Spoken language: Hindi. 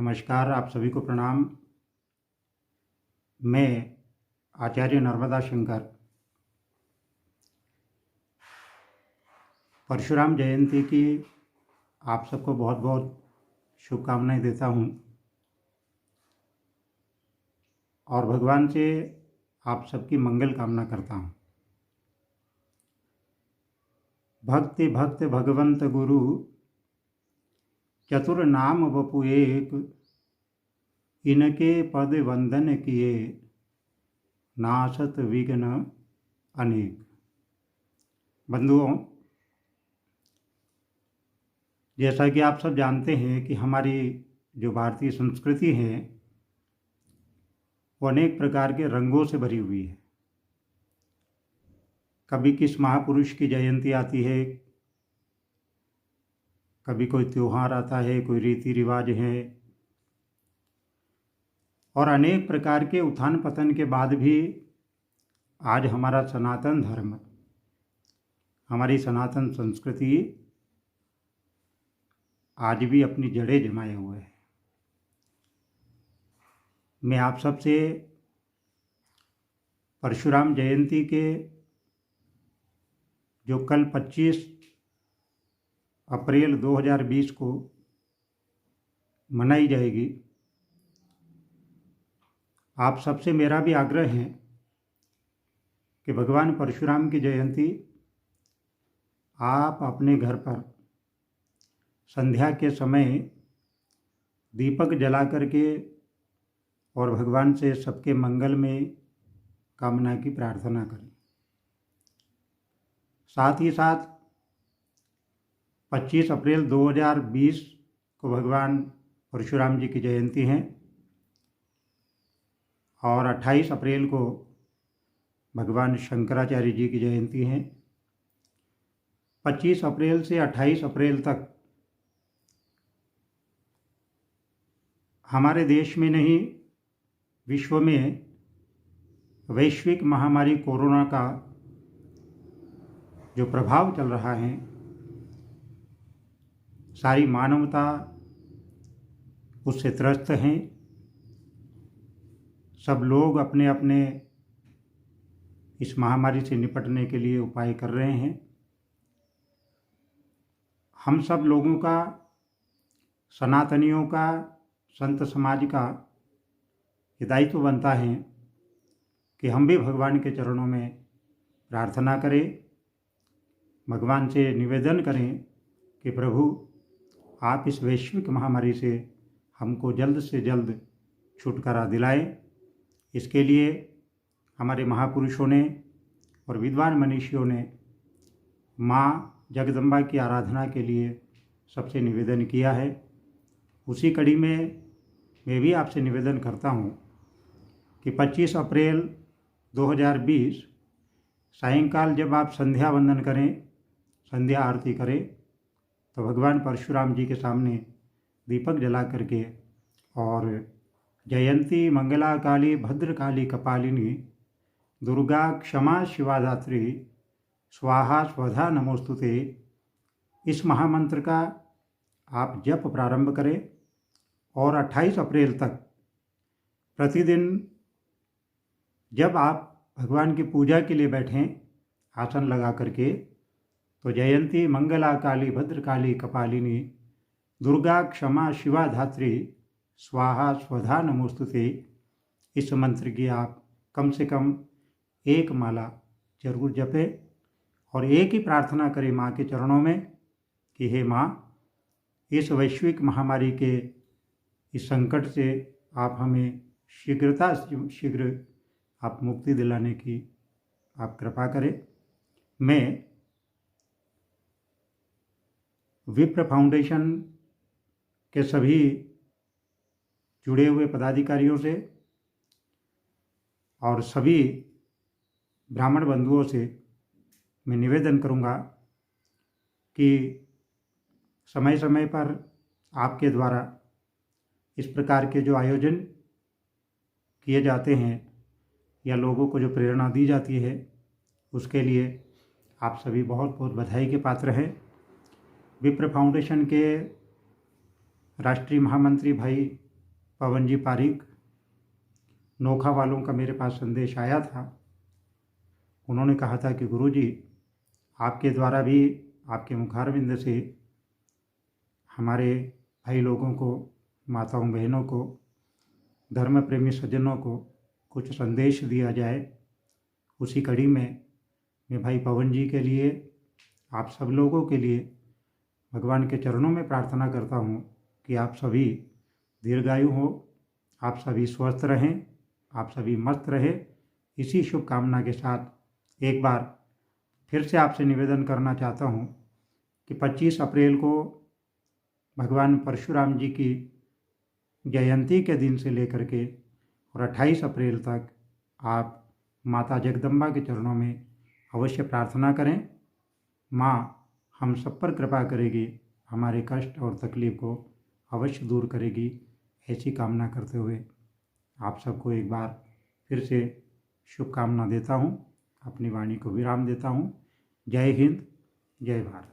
नमस्कार, आप सभी को प्रणाम। मैं आचार्य नर्मदा शंकर परशुराम जयंती की आप सबको बहुत बहुत शुभकामनाएं देता हूं और भगवान से आप सबकी मंगल कामना करता हूं। भक्ति भक्त भगवंत गुरु चतुर नाम वपु एक, इनके पद वंदन किए नासत विघ्न अनेक। बंधुओं, जैसा कि आप सब जानते हैं कि हमारी जो भारतीय संस्कृति है वो अनेक प्रकार के रंगों से भरी हुई है। कभी किस महापुरुष की जयंती आती है, कभी कोई त्योहार आता है, कोई रीति रिवाज है, और अनेक प्रकार के उत्थान पतन के बाद भी आज हमारा सनातन धर्म, हमारी सनातन संस्कृति आज भी अपनी जड़ें जमाए हुए है। मैं आप सबसे परशुराम जयंती के जो कल 25 अप्रैल 2020 को मनाई जाएगी, आप सबसे मेरा भी आग्रह है कि भगवान परशुराम की जयंती आप अपने घर पर संध्या के समय दीपक जला करके और भगवान से सबके मंगल में कामना की प्रार्थना करें। साथ ही साथ 25 अप्रैल 2020 को भगवान परशुराम जी की जयंती है और 28 अप्रैल को भगवान शंकराचार्य जी की जयंती है। 25 अप्रैल से 28 अप्रैल तक हमारे देश में नहीं, विश्व में वैश्विक महामारी कोरोना का जो प्रभाव चल रहा है, सारी मानवता उससे त्रस्त हैं। सब लोग अपने अपने इस महामारी से निपटने के लिए उपाय कर रहे हैं। हम सब लोगों का, सनातनियों का, संत समाज का ये दायित्व बनता है कि हम भी भगवान के चरणों में प्रार्थना करें, भगवान से निवेदन करें कि प्रभु आप इस वैश्विक महामारी से हमको जल्द से जल्द छुटकारा दिलाएं। इसके लिए हमारे महापुरुषों ने और विद्वान मनीषियों ने माँ जगदम्बा की आराधना के लिए सबसे निवेदन किया है। उसी कड़ी में मैं भी आपसे निवेदन करता हूँ कि 25 अप्रैल 2020 सायंकाल जब आप संध्या वंदन करें, संध्या आरती करें, तो भगवान परशुराम जी के सामने दीपक जला करके और जयंती मंगला काली भद्रकाली कपालिनी दुर्गा क्षमा शिवाधात्री स्वाहा स्वधा नमोस्तुते, इस महामंत्र का आप जप प्रारंभ करें और 28 अप्रैल तक प्रतिदिन जब आप भगवान की पूजा के लिए बैठें आसन लगा करके, तो जयंती मंगला काली भद्रकाली कपालिनी दुर्गा क्षमा शिवा धात्री स्वाहा स्वधा नमोस्तुते, इस मंत्र की आप कम से कम एक माला जरूर जपें और एक ही प्रार्थना करें माँ के चरणों में कि हे माँ, इस वैश्विक महामारी के इस संकट से आप हमें शीघ्र आप मुक्ति दिलाने की आप कृपा करें। मैं विप्र फाउंडेशन के सभी जुड़े हुए पदाधिकारियों से और सभी ब्राह्मण बंधुओं से मैं निवेदन करूंगा कि समय समय पर आपके द्वारा इस प्रकार के जो आयोजन किए जाते हैं या लोगों को जो प्रेरणा दी जाती है, उसके लिए आप सभी बहुत बहुत बधाई के पात्र हैं। विप्र फाउंडेशन के राष्ट्रीय महामंत्री भाई पवन जी पारीक नोखा वालों का मेरे पास संदेश आया था। उन्होंने कहा था कि गुरुजी, आपके द्वारा भी, आपके मुखारविंद से हमारे भाई लोगों को, माताओं बहनों को, धर्म प्रेमी सज्जनों को कुछ संदेश दिया जाए। उसी कड़ी में मैं भाई पवन जी के लिए, आप सब लोगों के लिए भगवान के चरणों में प्रार्थना करता हूँ कि आप सभी दीर्घायु हो, आप सभी स्वस्थ रहें, आप सभी मस्त रहे। इसी शुभकामना के साथ एक बार फिर से आपसे निवेदन करना चाहता हूँ कि 25 अप्रैल को भगवान परशुराम जी की जयंती के दिन से लेकर के और 28 अप्रैल तक आप माता जगदम्बा के चरणों में अवश्य प्रार्थना करें। माँ हम सब पर कृपा करेगी, हमारे कष्ट और तकलीफ को अवश्य दूर करेगी, ऐसी कामना करते हुए आप सबको एक बार फिर से शुभकामना देता हूँ, अपनी वाणी को विराम देता हूँ। जय हिंद, जय भारत।